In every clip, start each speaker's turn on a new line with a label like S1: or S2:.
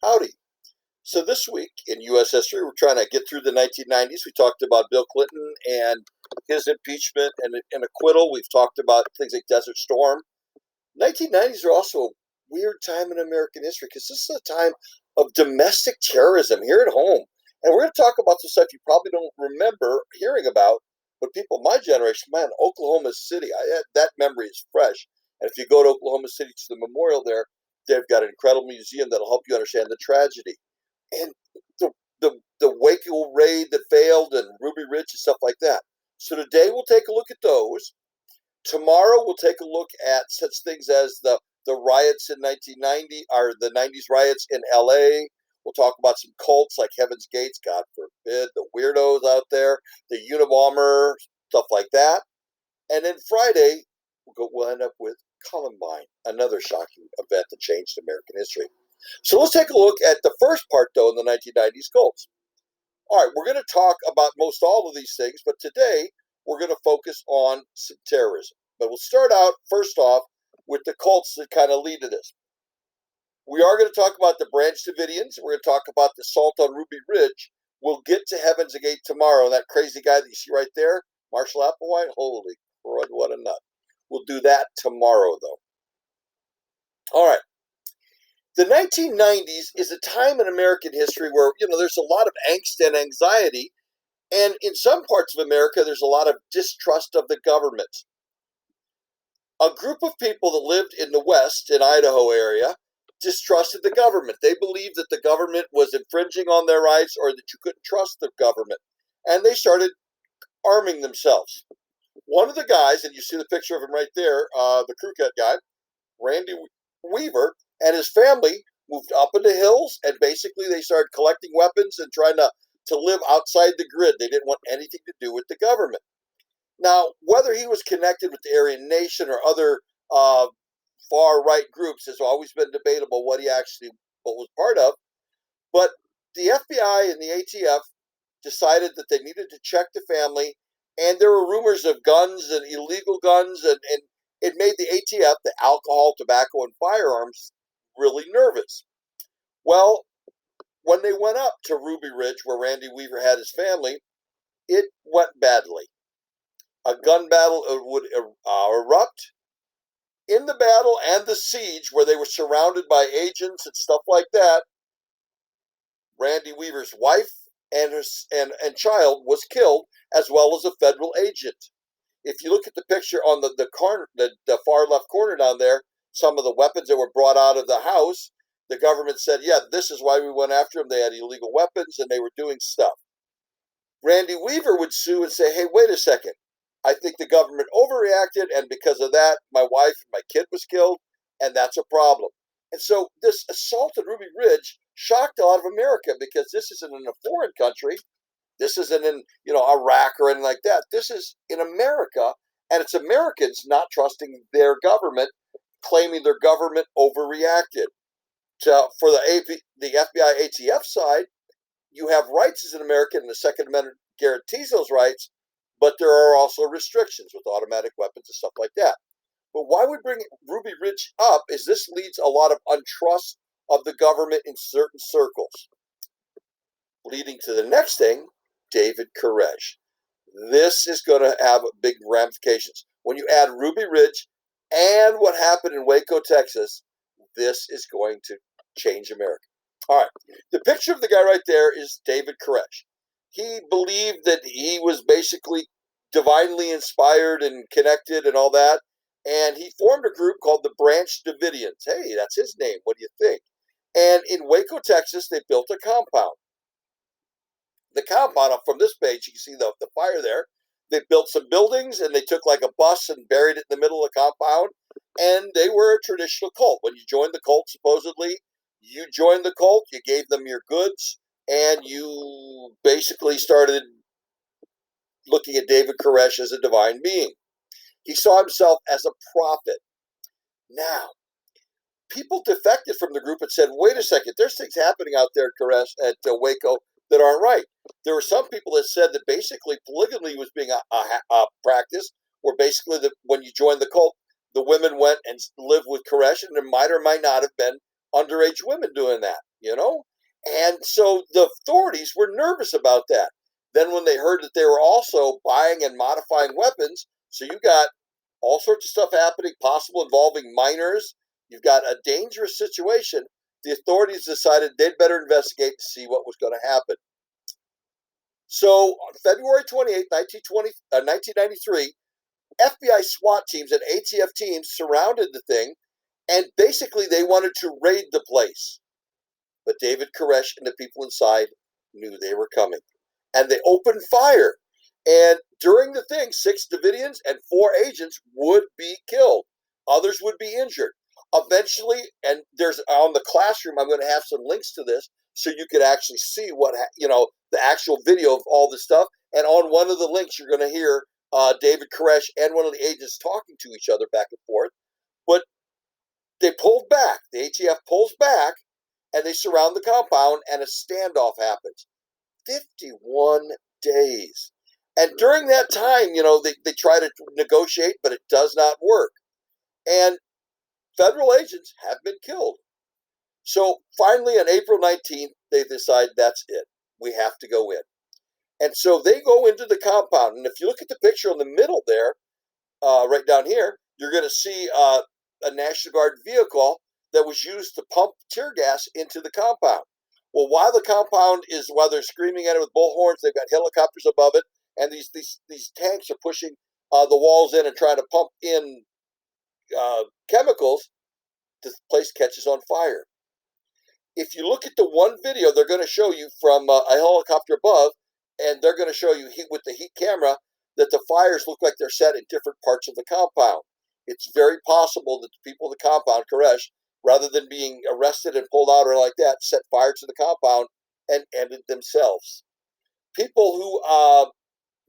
S1: Howdy. So this week in U.S. history, we're trying to get through the 1990s. We talked about Bill Clinton and his impeachment and acquittal. We've talked about things like Desert Storm. 1990s are also a weird time in American history because this is a time of domestic terrorism here at home. And we're going to talk about some stuff you probably don't remember hearing about, but people my generation, man, Oklahoma City, that memory is fresh. And if you go to Oklahoma City to the memorial there, they've got an incredible museum that'll help you understand the tragedy. And the Waco raid that failed and Ruby Ridge and stuff like that. So today we'll take a look at those. Tomorrow we'll take a look at such things as the riots in 1990, or the 90s riots in LA. We'll talk about some cults like Heaven's Gates, God forbid, the weirdos out there, the Unabomber, stuff like that. And then Friday, we'll end up with Columbine, another shocking event that changed American history. So let's take a look at the first part, though, in the 1990s cults. All right, we're going to talk about most all of these things, but today we're going to focus on some terrorism. But we'll start out, first off, with the cults that kind of lead to this. We are going to talk about the Branch Davidians. We're going to talk about the assault on Ruby Ridge. We'll get to Heaven's Gate tomorrow. That crazy guy that you see right there, Marshall Applewhite, holy crud, what a nut. We'll do that tomorrow, though. All right. The 1990s is a time in American history where, there's a lot of angst and anxiety. And in some parts of America, there's a lot of distrust of the government. A group of people that lived in the West, in Idaho area, distrusted the government. They believed that the government was infringing on their rights or that you couldn't trust the government. And they started arming themselves. One of the guys, and you see the picture of him right there, the crew cut guy, Randy Weaver, and his family moved up in the hills, and basically they started collecting weapons and trying to live outside the grid. They didn't want anything to do with the government. Now, whether he was connected with the Aryan Nation or other far-right groups has always been debatable what was part of. But the FBI and the ATF decided that they needed to check the family, and there were rumors of guns and illegal guns, and it made the ATF, the Alcohol, Tobacco, and Firearms, really nervous. Well, when they went up to Ruby Ridge, where Randy Weaver had his family, it went badly. A gun battle would erupt. In the battle and the siege, where they were surrounded by agents and stuff like that, Randy Weaver's wife and child was killed, as well as a federal agent. If you look at the picture on the far left corner down there, some of the weapons that were brought out of the house, the government said, yeah, this is why we went after them. They had illegal weapons and they were doing stuff. Randy Weaver would sue and say, hey, wait a second. I think the government overreacted, and because of that, my wife and my kid was killed, and that's a problem. And so this assault at Ruby Ridge shocked a lot of America, because this isn't in a foreign country. This isn't in, Iraq or anything like that. This is in America, and it's Americans not trusting their government, claiming their government overreacted. For the FBI ATF side, you have rights as an American, and the Second Amendment guarantees those rights, but there are also restrictions with automatic weapons and stuff like that. But why we bring Ruby Ridge up is this leads a lot of untrust of the government in certain circles. Leading to the next thing, David Koresh. This is going to have big ramifications. When you add Ruby Ridge and what happened in Waco, Texas, this is going to change America. All right, the picture of the guy right there is David Koresh. He believed that he was basically divinely inspired and connected and all that, and he formed a group called the Branch Davidians. Hey, that's his name. What do you think? And in Waco, Texas, they built a compound. The compound, from this page, you can see the fire there. They built some buildings, and they took like a bus and buried it in the middle of the compound, and they were a traditional cult. When you joined the cult, supposedly, you joined the cult, you gave them your goods, and you basically started looking at David Koresh as a divine being. He saw himself as a prophet. Now, people defected from the group and said, wait a second, there's things happening out there at Waco that aren't right. There were some people that said that basically polygamy was being practiced, where basically when you joined the cult, the women went and lived with Koresh, and there might or might not have been underage women doing that. you know? And so the authorities were nervous about that. Then when they heard that they were also buying and modifying weapons, so you got all sorts of stuff happening, possible involving minors, you've got a dangerous situation. The authorities decided they'd better investigate to see what was going to happen. So on February 28, 1993, FBI SWAT teams and ATF teams surrounded the thing, and basically they wanted to raid the place. But David Koresh and the people inside knew they were coming. And they opened fire. And during the thing, 6 Davidians and 4 agents would be killed. Others would be injured. Eventually, and there's on the classroom, I'm going to have some links to this so you could actually see what, the actual video of all this stuff. And on one of the links, you're going to hear David Koresh and one of the agents talking to each other back and forth. But they pulled back. The ATF pulls back, and they surround the compound, and a standoff happens. 51 days. And during that time, they try to negotiate, but it does not work. And federal agents have been killed. So finally, on April 19th, they decide that's it. We have to go in. And so they go into the compound. And if you look at the picture in the middle there, right down here, you're going to see a National Guard vehicle that was used to pump tear gas into the compound. Well, while they're screaming at it with bullhorns, they've got helicopters above it, and these tanks are pushing the walls in and trying to pump in chemicals. The place catches on fire. If you look at the one video, they're going to show you from a helicopter above, and they're going to show you with the heat camera that the fires look like they're set in different parts of the compound. It's very possible that the people in the compound, Koresh, rather than being arrested and pulled out or like that, set fire to the compound and ended themselves. People who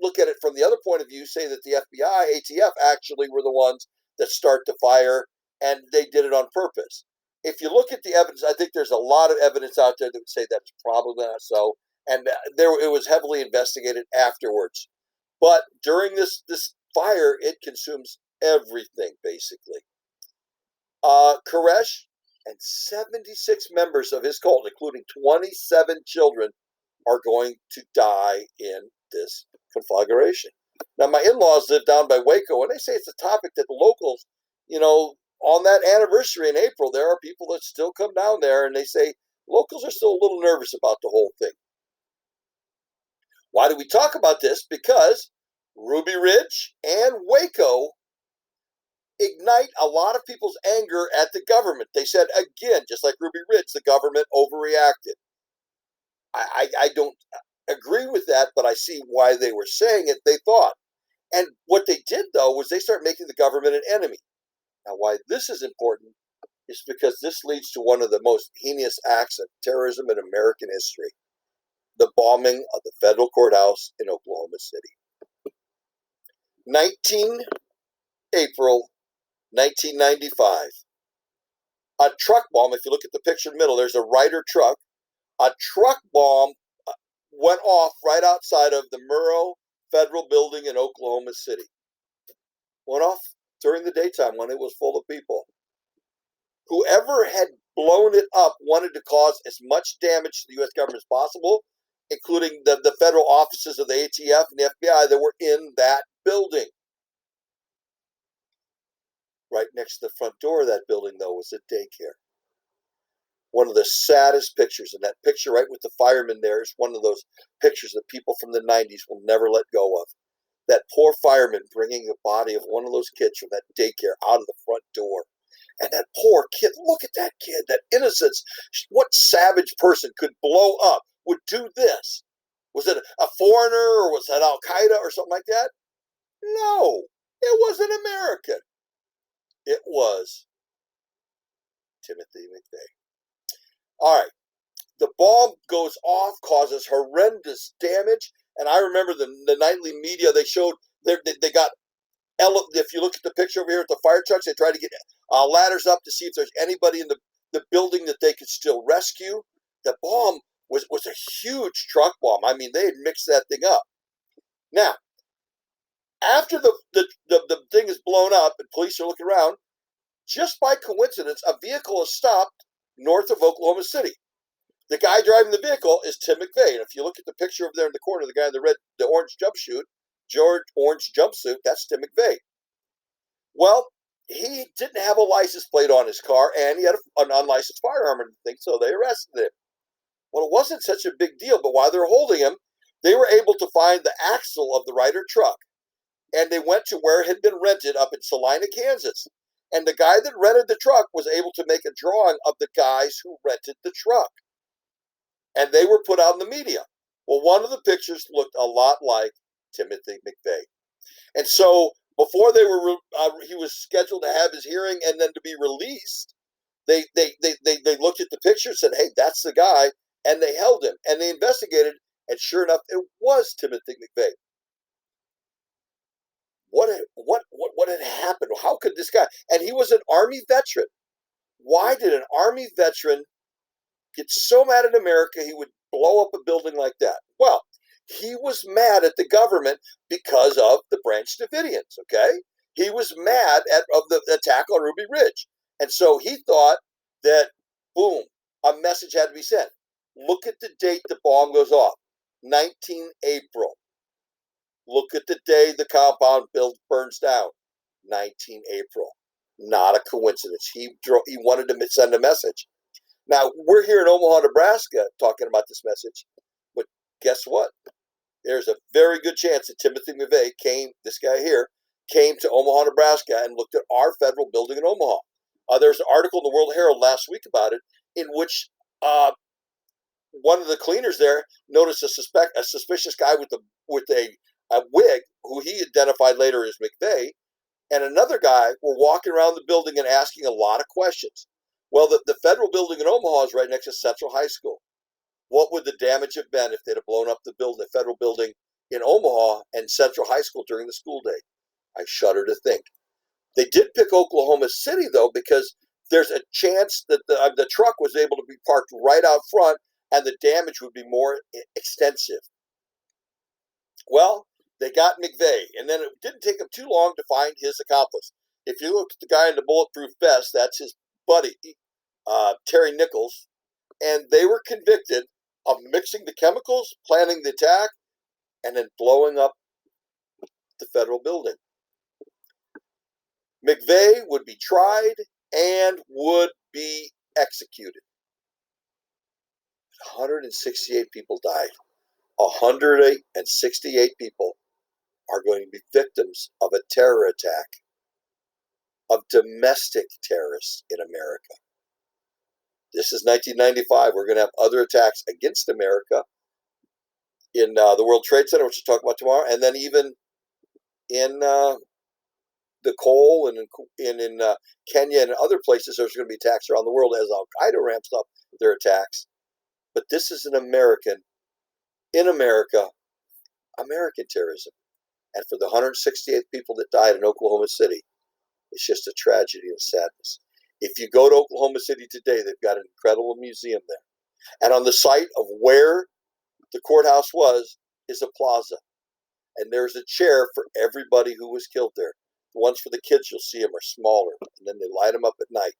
S1: look at it from the other point of view say that the FBI, ATF actually were the ones that start the fire, and they did it on purpose. If you look at the evidence, I think there's a lot of evidence out there that would say that's probably not so, and it was heavily investigated afterwards. But during this fire, it consumes everything, basically. Koresh and 76 members of his cult, including 27 children, are going to die in this conflagration. Now, my in-laws live down by Waco, and they say it's a topic that the locals, on that anniversary in April, there are people that still come down there, and they say locals are still a little nervous about the whole thing. Why do we talk about this? Because Ruby Ridge and Waco ignite a lot of people's anger at the government. They said, again, just like Ruby Ridge, the government overreacted. I don't agree with that, but I see why they were saying it, they thought. And what they did, though, was they started making the government an enemy. Now, why this is important is because this leads to one of the most heinous acts of terrorism in American history, the bombing of the federal courthouse in Oklahoma City. 19 April 1995. A truck bomb, if you look at the picture in the middle, there's a Ryder truck. A truck bomb went off right outside of the Murrow Federal Building in Oklahoma City. Went off during the daytime when it was full of people. Whoever had blown it up wanted to cause as much damage to the U.S. government as possible, including the federal offices of the ATF and the FBI that were in that building. Right next to the front door of that building, though, was a daycare. One of the saddest pictures, and that picture right with the fireman there is one of those pictures that people from the 90s will never let go of. That poor fireman bringing the body of one of those kids from that daycare out of the front door. And that poor kid, look at that kid, that innocence. What savage person could blow up, would do this? Was it a foreigner, or was it Al-Qaeda or something like that? No, it was an American. It was Timothy McVeigh. All right, the bomb goes off, causes horrendous damage, and I remember the nightly media, they showed, they got, if you look at the picture over here at the fire trucks, they tried to get ladders up to see if there's anybody in the building that they could still rescue. The bomb was a huge truck bomb. I mean, they had mixed that thing up. Now, after the thing is blown up and police are looking around, just by coincidence, a vehicle is stopped north of Oklahoma City. The guy driving the vehicle is Tim McVeigh. And if you look at the picture over there in the corner, the guy in the orange jumpsuit, that's Tim McVeigh. Well, he didn't have a license plate on his car, and he had an unlicensed firearm and thing, so they arrested him. Well, it wasn't such a big deal, but while they were holding him, they were able to find the axle of the Ryder truck, and they went to where it had been rented up in Salina, Kansas. And the guy that rented the truck was able to make a drawing of the guys who rented the truck, and they were put out in the media. Well, one of the pictures looked a lot like Timothy McVeigh. And so before he was scheduled to have his hearing and then to be released, they looked at the picture and said, hey, that's the guy, and they held him. And they investigated, and sure enough, it was Timothy McVeigh. What had happened? How could this guy? And he was an Army veteran. Why did an Army veteran get so mad at America he would blow up a building like that? Well, he was mad at the government because of the Branch Davidians, okay? He was mad of the attack on Ruby Ridge. And so he thought that, boom, a message had to be sent. Look at the date the bomb goes off, 19 April. Look at the day the compound burns down, 19 April. Not a coincidence. He wanted to send a message. Now, we're here in Omaha, Nebraska, talking about this message, but guess what? There's a very good chance that Timothy McVeigh this guy here, came to Omaha, Nebraska and looked at our federal building in Omaha. There's an article in the World Herald last week about it, in which one of the cleaners there noticed a suspicious guy with a wig, who he identified later as McVeigh, and another guy were walking around the building and asking a lot of questions. Well, the federal building in Omaha is right next to Central High School. What would the damage have been if they'd have blown up the federal building in Omaha and Central High School during the school day? I shudder to think. They did pick Oklahoma City, though, because there's a chance that the truck was able to be parked right out front and the damage would be more extensive. Well, they got McVeigh, and then it didn't take them too long to find his accomplice. If you look at the guy in the bulletproof vest, that's his buddy, Terry Nichols, and they were convicted of mixing the chemicals, planning the attack, and then blowing up the federal building. McVeigh would be tried and would be executed. 168 people died. 168 people are going to be victims of a terror attack, of domestic terrorists in America. This is 1995. We're going to have other attacks against America in the World Trade Center, which we'll talk about tomorrow, and then even in the coal and in Kenya and other places. There's going to be attacks around the world as Al-Qaeda ramps up their attacks. But this is in America, American terrorism. And for the 168 people that died in Oklahoma City, it's just a tragedy and sadness. If you go to Oklahoma City today, they've got an incredible museum there. And on the site of where the courthouse was is a plaza. And there's a chair for everybody who was killed there. The ones for the kids, you'll see them, are smaller. And then they light them up at night.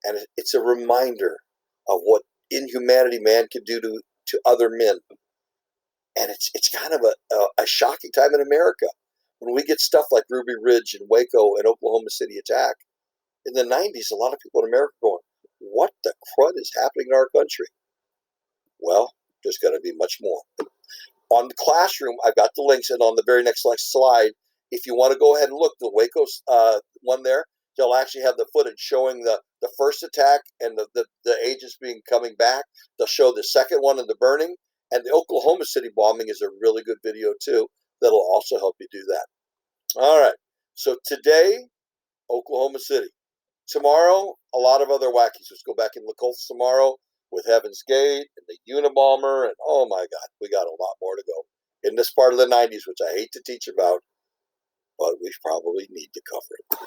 S1: And it's a reminder of what inhumanity man can do to other men. And it's kind of a shocking time in America when we get stuff like Ruby Ridge and Waco and Oklahoma City attack. In the 90s, a lot of people in America going, what the crud is happening in our country? Well, there's going to be much more. On the classroom, I've got the links, and on the very next slide, if you want to go ahead and look, the Waco one there, they'll actually have the footage showing the first attack and the agents coming back. They'll show the second one and the burning, and the Oklahoma City bombing is a really good video too that'll also help you do that. All right, so today, Oklahoma City. Tomorrow, a lot of other wackies. Let's go back and look tomorrow with Heaven's Gate and the Unabomber, and oh my God, we got a lot more to go in this part of the 90s, which I hate to teach about, but we probably need to cover it.